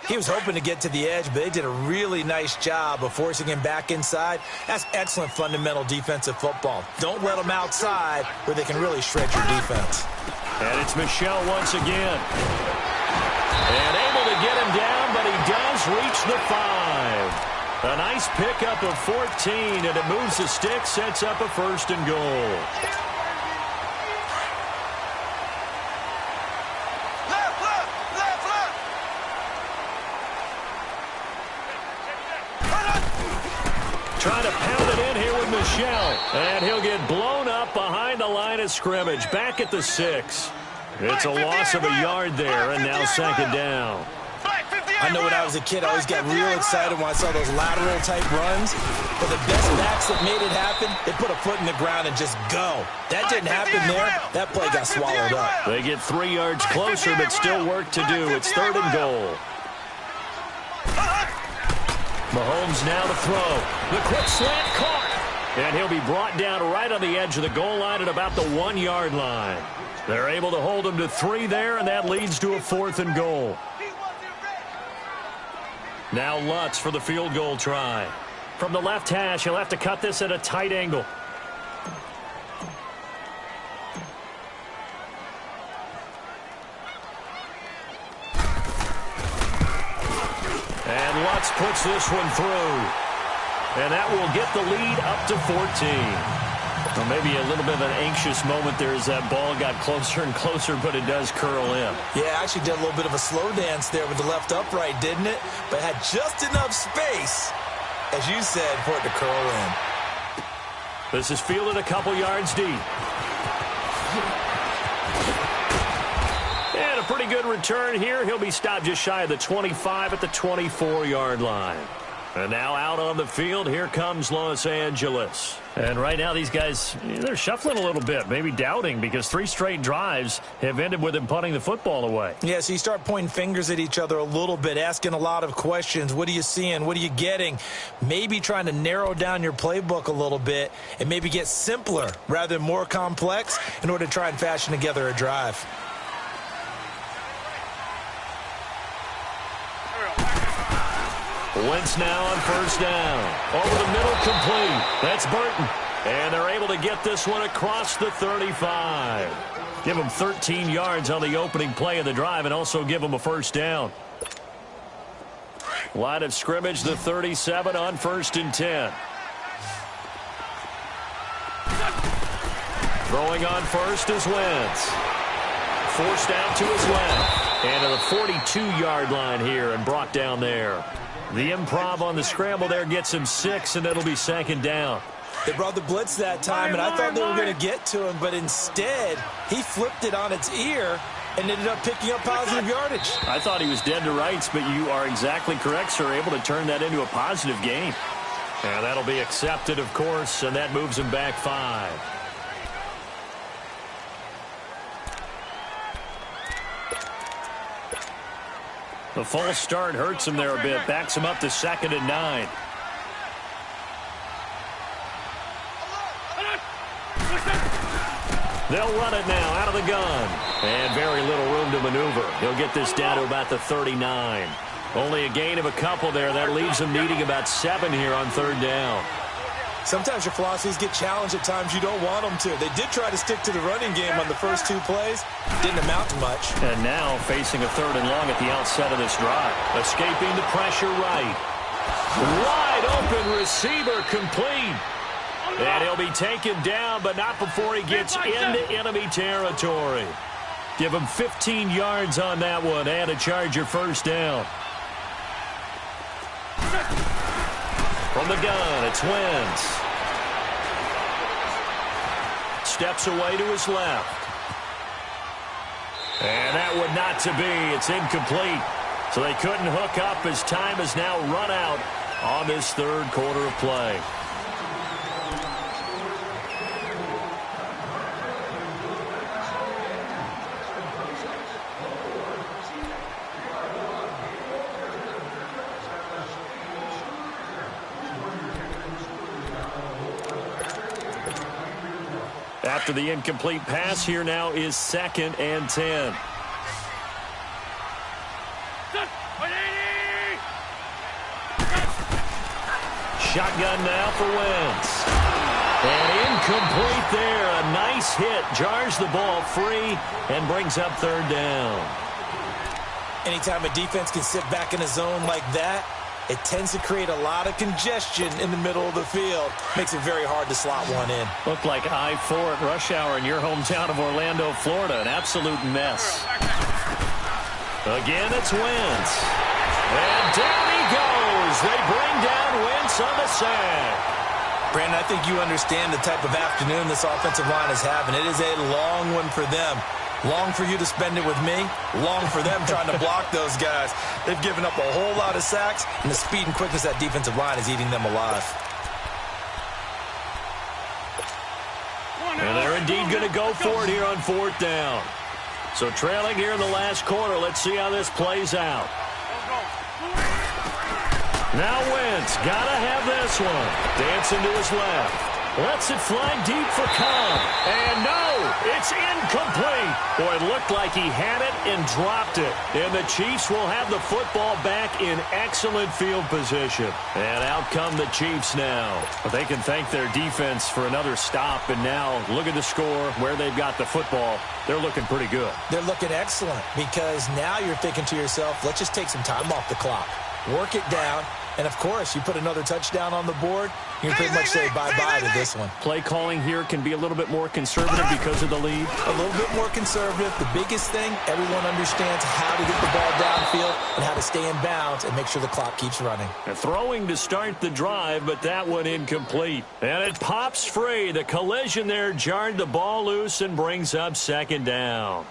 He was hoping to get to the edge, but they did a really nice job of forcing him back inside. That's excellent fundamental defensive football. Don't let them outside where they can really shred your defense. And it's Michelle once again. And able to get him down, but he does reach the 5. A nice pickup of 14, and it moves the stick, sets up a 1st and goal. Trying to pound it in here with Michelle. And he'll get blown up behind the line of scrimmage. Back at the 6. It's a loss of a yard there, and now 2nd down. I know when I was a kid, I always got real excited when I saw those lateral-type runs. But the best backs that made it happen, they put a foot in the ground and just go. That didn't happen there. That play got swallowed up. They get 3 yards closer, but still work to do. It's 3rd and goal. Mahomes now to throw. The quick slant caught. And he'll be brought down right on the edge of the goal line at about the 1-yard line. They're able to hold him to 3 there, and that leads to a 4th and goal. Now Lutz for the field goal try. From the left hash, he'll have to cut this at a tight angle. And Lutz puts this one through. And that will get the lead up to 14. Well, maybe a little bit of an anxious moment there as that ball got closer and closer, but it does curl in. Yeah, actually did a little bit of a slow dance there with the left upright, didn't it? But had just enough space, as you said, for it to curl in. This is fielded a couple yards deep. And a pretty good return here. He'll be stopped just shy of the 25 at the 24-yard line. And now out on the field, here comes Los Angeles. And right now these guys, they're shuffling a little bit, maybe doubting, because 3 straight drives have ended with them punting the football away. Yeah, so you start pointing fingers at each other a little bit, asking a lot of questions. What are you seeing? What are you getting? Maybe trying to narrow down your playbook a little bit and maybe get simpler rather than more complex in order to try and fashion together a drive. Wentz now on first down. Over the middle, complete. That's Burton. And they're able to get this one across the 35. Give them 13 yards on the opening play of the drive and also give them a first down. Line of scrimmage, the 37 on 1st and 10. Throwing on first is Wentz. Forced out to his left. And to the 42-yard line here and brought down there. The improv on the scramble there gets him 6, and it'll be 2nd down. They brought the blitz that time, and I thought they were going to get to him, but instead, he flipped it on its ear and ended up picking up positive yardage. I thought he was dead to rights, but you are exactly correct, sir, able to turn that into a positive gain. And that'll be accepted, of course, and that moves him back 5. The false start hurts him there a bit. Backs him up to 2nd and 9. They'll run it now out of the gun. And very little room to maneuver. He'll get this down to about the 39. Only a gain of a couple there. That leaves him needing about 7 here on 3rd down. Sometimes your philosophies get challenged at times you don't want them to. They did try to stick to the running game on the first 2 plays. Didn't amount to much. And now facing a 3rd and long at the outset of this drive. Escaping the pressure right. Wide open receiver complete. And he'll be taken down, but not before he gets into enemy territory. Give him 15 yards on that one and a Charger first down. From the gun, it's Wentz. Steps away to his left. And that would not to be. It's incomplete. So they couldn't hook up as time has now run out on this 3rd quarter of play. After the incomplete pass, here now is 2nd and 10. Shotgun now for Wentz. And incomplete there. A nice hit. Jars the ball free and brings up 3rd down. Anytime a defense can sit back in a zone like that, it tends to create a lot of congestion in the middle of the field. Makes it very hard to slot one in. Looked like I-4 at rush hour in your hometown of Orlando, Florida. An absolute mess. Again, it's Wentz. And down he goes. They bring down Wentz on the sack. Brandon, I think you understand the type of afternoon this offensive line is having. It is a long one for them. Long for you to spend it with me. Long for them trying to block those guys. They've given up a whole lot of sacks, and the speed and quickness of that defensive line is eating them alive. And they're indeed going to go for it here on 4th down. So trailing here in the last quarter. Let's see how this plays out. Now Wentz, gotta have this one. Dancing to his left. Lets it fly deep for Cobb. And no, it's incomplete. Boy, it looked like he had it and dropped it. And the Chiefs will have the football back in excellent field position. And out come the Chiefs now. But they can thank their defense for another stop. And now look at the score, where they've got the football. They're looking pretty good. They're looking excellent because now you're thinking to yourself, let's just take some time off the clock. Work it down. And, of course, you put another touchdown on the board, you can pretty much say bye-bye to this one. Play calling here can be a little bit more conservative because of the lead. A little bit more conservative. The biggest thing, everyone understands how to get the ball downfield and how to stay in bounds and make sure the clock keeps running. And throwing to start the drive, but that one incomplete. And it pops free. The collision there jarred the ball loose and brings up 2nd down.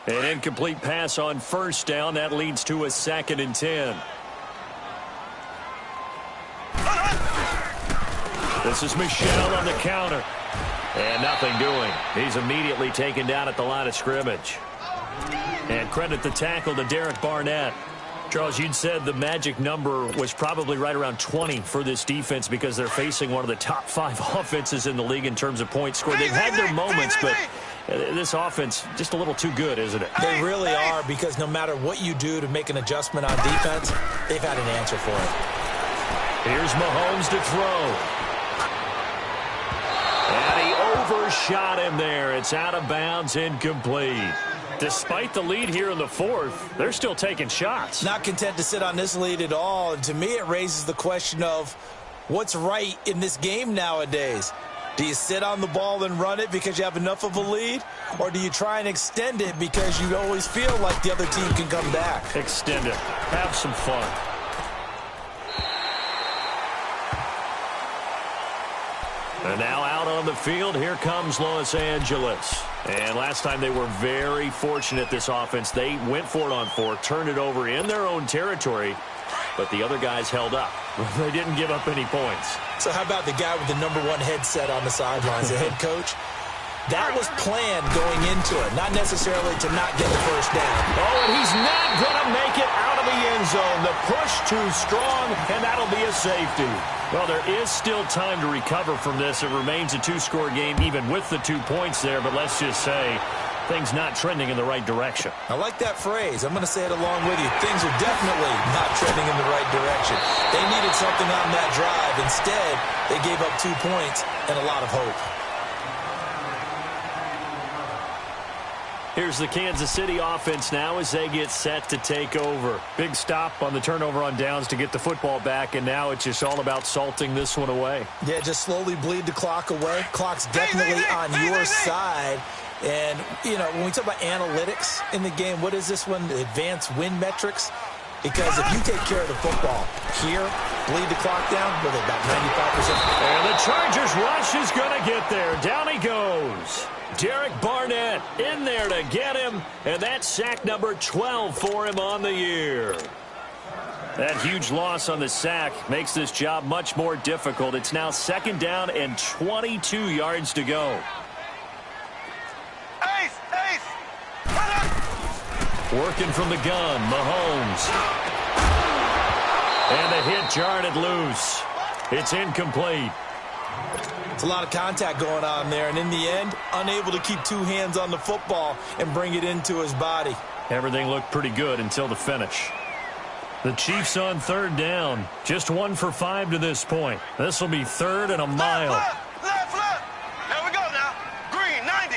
An incomplete pass on first down. That leads to a 2nd and 10. This is Michel on the counter. And nothing doing. He's immediately taken down at the line of scrimmage. And credit the tackle to Derek Barnett. Charles, you'd said the magic number was probably right around 20 for this defense because they're facing one of the top 5 offenses in the league in terms of points scored. They've had their moments, but this offense just a little too good, isn't it? They really are, because no matter what you do to make an adjustment on defense, they've had an answer for it. Here's Mahomes to throw. And he overshot him there. It's out of bounds, incomplete. Despite the lead here in the 4th, they're still taking shots. Not content to sit on this lead at all. And to me, it raises the question of what's right in this game nowadays. Do you sit on the ball and run it because you have enough of a lead? Or do you try and extend it because you always feel like the other team can come back? Extend it. Have some fun. And now out on the field, here comes Los Angeles. And last time they were very fortunate, this offense. They went for it on 4, turned it over in their own territory, but the other guys held up. They didn't give up any points. So how about the guy with the #1 headset on the sidelines, the head coach? That was planned going into it, not necessarily to not get the first down. Oh, and he's not going to make it out of the end zone. The push too strong, and that'll be a safety. Well, there is still time to recover from this. It remains a 2-score game, even with the 2 points there, but let's just say things not trending in the right direction. I like that phrase. I'm going to say it along with you. Things are definitely not trending in the right direction. They needed something on that drive. Instead, they gave up 2 points and a lot of hope. Here's the Kansas City offense now as they get set to take over. Big stop on the turnover on downs to get the football back, and now it's just all about salting this one away. Yeah, just slowly bleed the clock away. Clock's definitely on your side. And, you know, when we talk about analytics in the game, what is this one? The advanced win metrics? Because if you take care of the football here, bleed the clock down, with about 95%. And the Chargers rush is going to get there. Down he goes. Derek Barnett in there to get him, and that's sack number 12 for him on the year. That huge loss on the sack makes this job much more difficult. It's now 2nd down and 22 yards to go. Working from the gun, Mahomes. And the hit jarred it loose. It's incomplete. It's a lot of contact going on there, and in the end, unable to keep 2 hands on the football and bring it into his body. Everything looked pretty good until the finish. The Chiefs on 3rd down. Just 1 for 5 to this point. This will be 3rd and a mile. Left. There we go now. Green, 90.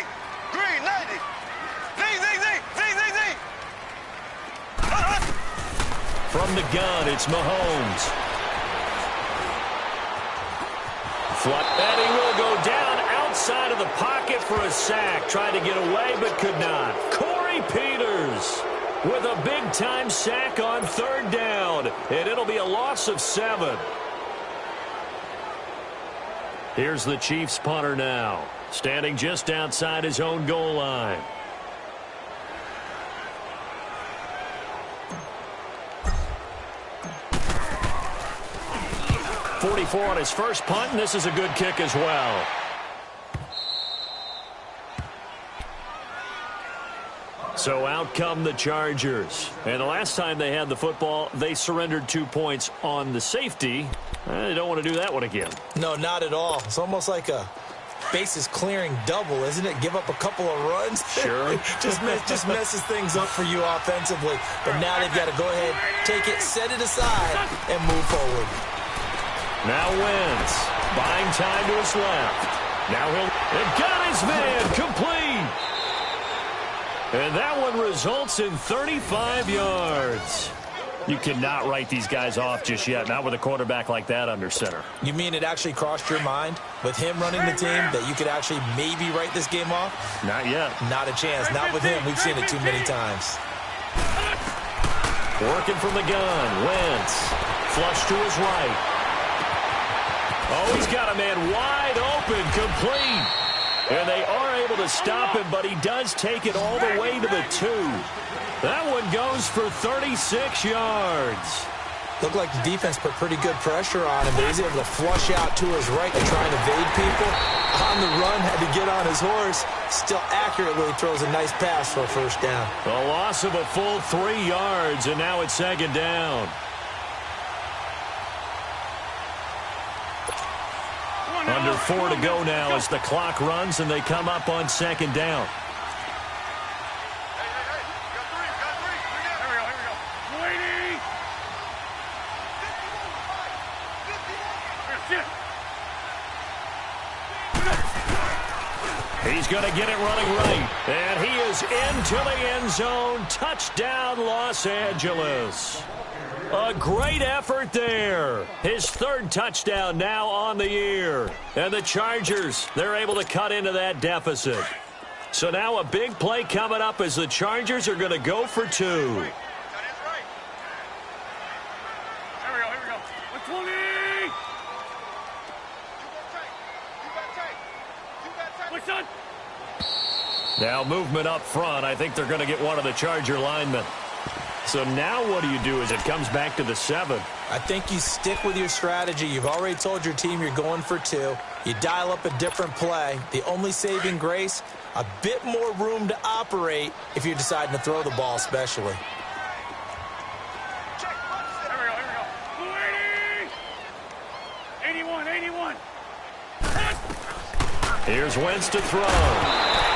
Green, 90. Z. From the gun, it's Mahomes. And he will go down outside of the pocket for a sack. Tried to get away, but could not. Corey Peters with a big-time sack on 3rd down. And it'll be a loss of 7. Here's the Chiefs punter now, standing just outside his own goal line. .44 on his first punt, and this is a good kick as well. So out come the Chargers. And the last time they had the football, they surrendered 2 points on the safety. They don't want to do that one again. No, not at all. It's almost like a bases clearing double, isn't it? Give up a couple of runs. Sure. just messes things up for you offensively. But now they've got to go ahead, take it, set it aside, and move forward. Now Wentz, buying time to his left. Now he'll got his man complete. And that one results in 35 yards. You cannot write these guys off just yet, not with a quarterback like that under center. You mean it actually crossed your mind with him running the team that you could actually maybe write this game off? Not yet. Not a chance. Not with him. We've seen it too many times. Working from the gun. Wentz. Flush to his right. Oh, he's got a man wide open, complete. And they are able to stop him, but he does take it all the way to the 2. That one goes for 36 yards. Looked like the defense put pretty good pressure on him, but he's able to flush out to his right to try and evade people. On the run, had to get on his horse. Still accurately throws a nice pass for a first down. A loss of a full 3 yards, and now it's second down. Under 4 to go now as the clock runs, and they come up on second down. He's going to get it running right. And he is into the end zone. Touchdown, Los Angeles. A great effort there. His 3rd touchdown now on the year. And the Chargers, they're able to cut into that deficit. So now a big play coming up as the Chargers are going to go for 2. Here we go. 120. Now movement up front. I think they're going to get one of the Charger linemen. So now what do you do as it comes back to the 7? I think you stick with your strategy. You've already told your team you're going for 2. You dial up a different play. The only saving grace, a bit more room to operate if you're deciding to throw the ball especially. Here's Wentz to throw.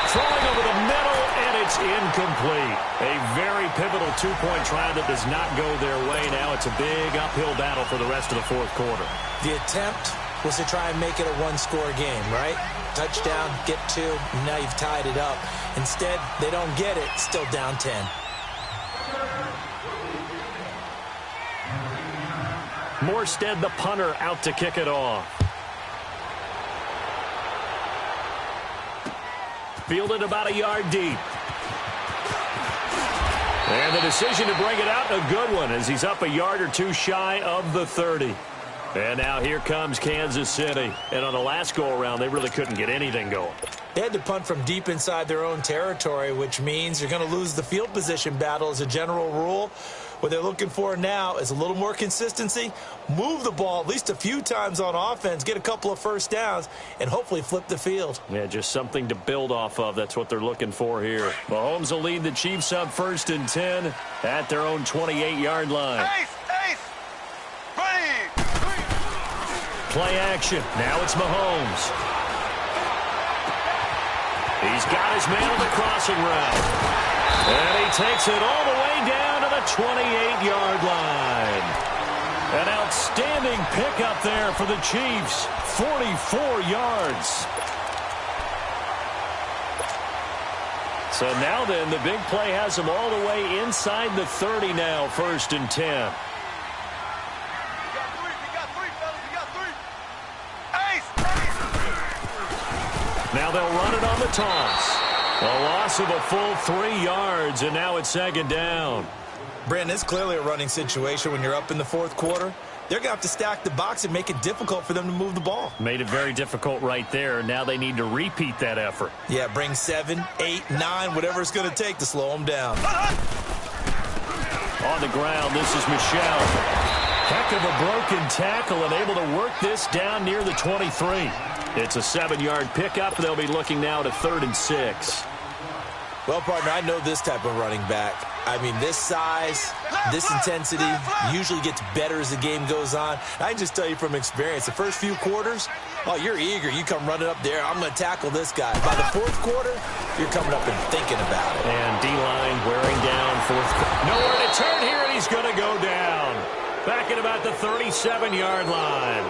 Throwing over the middle, and it's incomplete. A very pivotal 2-point try that does not go their way. Now it's a big uphill battle for the rest of the 4th quarter. The attempt was to try and make it a 1-score game, right? Touchdown, get 2, now you've tied it up. Instead, they don't get it, still down 10. Morstead, the punter, out to kick it off. Fielded about a yard deep. And the decision to bring it out, a good one, as he's up a yard or 2 shy of the 30. And now here comes Kansas City. And on the last go-around, they really couldn't get anything going. They had to punt from deep inside their own territory, which means you're going to lose the field position battle as a general rule. What they're looking for now is a little more consistency, move the ball at least a few times on offense, get a couple of first downs, and hopefully flip the field. Yeah, just something to build off of. That's what they're looking for here. Mahomes will lead the Chiefs up 1st and 10 at their own 28-yard line. Ace! Ready! Play action. Now it's Mahomes. He's got his man on the crossing route. And he takes it all the way down to the 28-yard line. An outstanding pickup there for the Chiefs. 44 yards. So now then, the big play has them all the way inside the 30 now, 1st and 10. We got three, fellas. We got 3. Ace! Now they'll run it on the toss. A loss of a full 3 yards, and now it's second down. Brandon, it's clearly a running situation when you're up in the 4th quarter. They're going to have to stack the box and make it difficult for them to move the ball. Made it very difficult right there. Now they need to repeat that effort. Yeah, bring 7, 8, 9, whatever it's going to take to slow them down. On the ground, this is Michel. Heck of a broken tackle and able to work this down near the 23. It's a 7-yard pickup. They'll be looking now to 3rd and 6. Well, partner, I know this type of running back. I mean, this size, this intensity usually gets better as the game goes on. I can just tell you from experience, the first few quarters, oh, you're eager. You come running up there, I'm going to tackle this guy. By the 4th quarter, you're coming up and thinking about it. And D-line wearing down 4th quarter. Nowhere to turn here, and he's going to go down. Back at about the 37-yard line.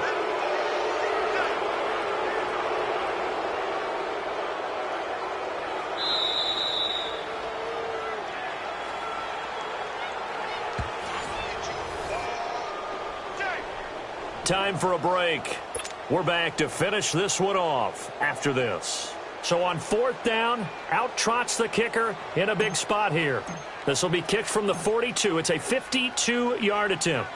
Time for a break. We're back to finish this one off after this. So on 4th down, out trots the kicker in a big spot here. This will be kicked from the 42. It's a 52-yard attempt.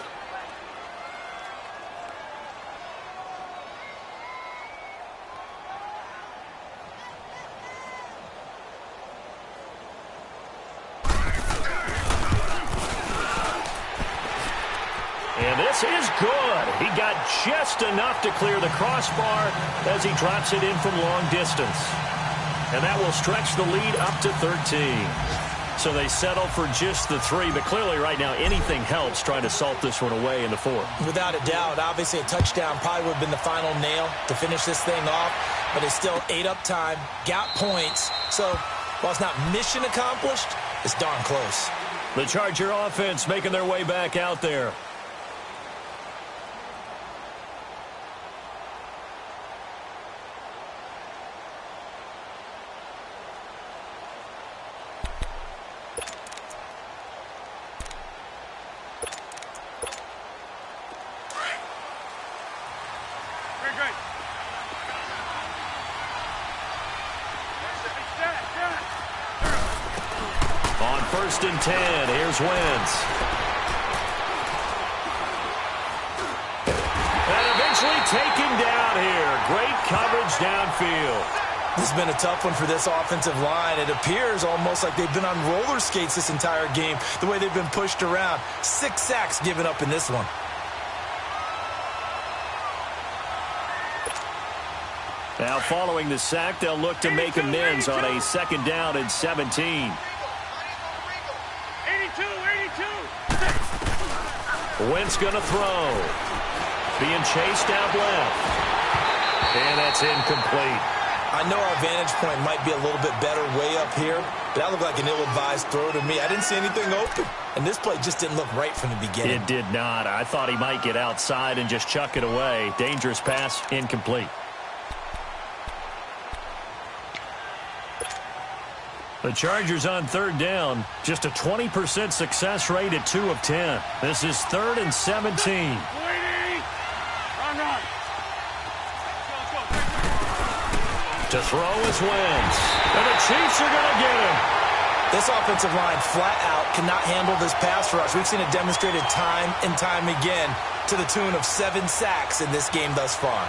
this is good. He got just enough to clear the crossbar as he drops it in from long distance. And that will stretch the lead up to 13. So they settle for just the 3, but clearly right now anything helps trying to salt this one away in the 4th. Without a doubt, obviously a touchdown probably would have been the final nail to finish this thing off, but it's still ate up time, got points. So while it's not mission accomplished, it's darn close. The Charger offense making their way back out there. On 1st and 10, here's Wentz. And eventually taken down here. Great coverage downfield. This has been a tough one for this offensive line. It appears almost like they've been on roller skates this entire game, the way they've been pushed around. 6 sacks given up in this one. Now following the sack, they'll look to make amends on a 2nd down and 17. 82. Wentz going to throw. Being chased out left. And that's incomplete. I know our vantage point might be a little bit better way up here, but that looked like an ill-advised throw to me. I didn't see anything open, and this play just didn't look right from the beginning. It did not. I thought he might get outside and just chuck it away. Dangerous pass, incomplete. The Chargers on 3rd down, just a 20% success rate at 2 of 10. This is 3rd and 17. Run. To throw is Wentz. And the Chiefs are going to get him. This offensive line flat out cannot handle this pass rush. We've seen it demonstrated time and time again to the tune of 7 sacks in this game thus far.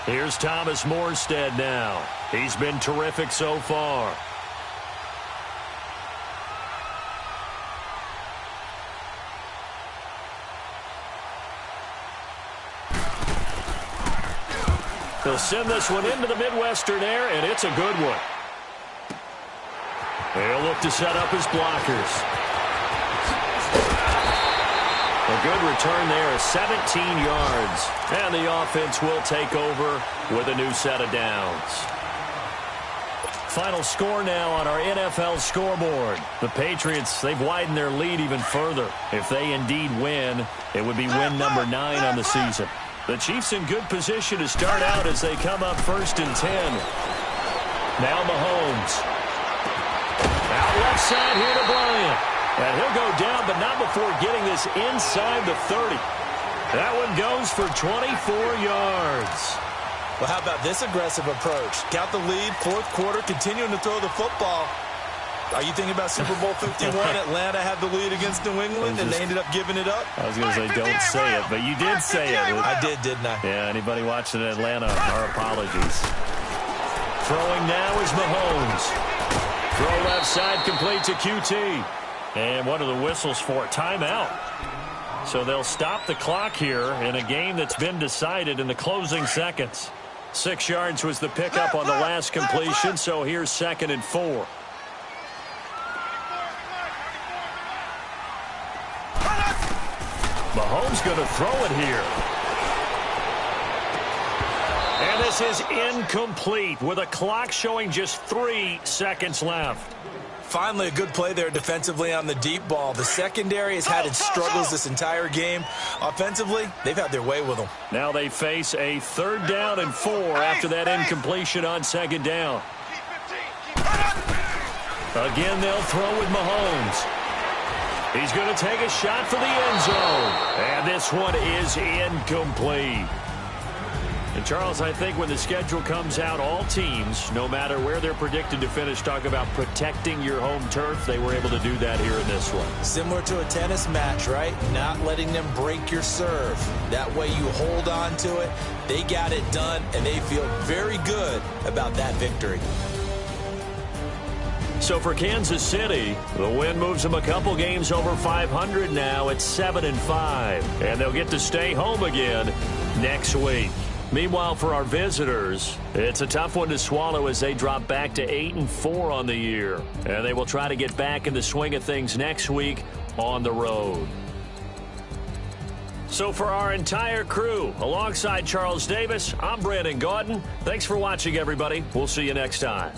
Here's Thomas Morstead now. He's been terrific so far. They'll send this one into the Midwestern air, and it's a good one. They'll look to set up his blockers. A good return there, 17 yards. And the offense will take over with a new set of downs. Final score now on our NFL scoreboard. The Patriots, they've widened their lead even further. If they indeed win, it would be win number 9 on the season. The Chiefs in good position to start out as they come up 1st and 10. Now Mahomes. Out left side here to Bryant. And he'll go down, but not before getting this inside the 30. That one goes for 24 yards. Well, how about this aggressive approach? Got the lead, 4th quarter, continuing to throw the football. Are you thinking about Super Bowl 51? Atlanta had the lead against New England, and they ended up giving it up? I was going to say don't say it, but you did say it. I did, didn't I? Yeah, anybody watching Atlanta, our apologies. Throwing now is Mahomes. Throw left side complete to QT. And what are the whistles for? Timeout. So they'll stop the clock here in a game that's been decided in the closing seconds. 6 yards was the pickup on the last completion, so here's 2nd and 4. Mahomes going to throw it here. And this is incomplete with a clock showing just 3 seconds left. Finally, a good play there defensively on the deep ball. The secondary has had its struggles this entire game. Offensively, they've had their way with them. Now they face a 3rd down and 4 after that incompletion on 2nd down. Again, they'll throw with Mahomes. He's going to take a shot for the end zone. And this one is incomplete. And, Charles, I think when the schedule comes out, all teams, no matter where they're predicted to finish, talk about protecting your home turf. They were able to do that here in this one. Similar to a tennis match, right? Not letting them break your serve. That way you hold on to it. They got it done, and they feel very good about that victory. So for Kansas City, the win moves them a couple games over 500 now at 7-5. And they'll get to stay home again next week. Meanwhile, for our visitors, it's a tough one to swallow as they drop back to 8-4 on the year. And they will try to get back in the swing of things next week on the road. So for our entire crew, alongside Charles Davis, I'm Brandon Gaudin. Thanks for watching, everybody. We'll see you next time.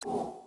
you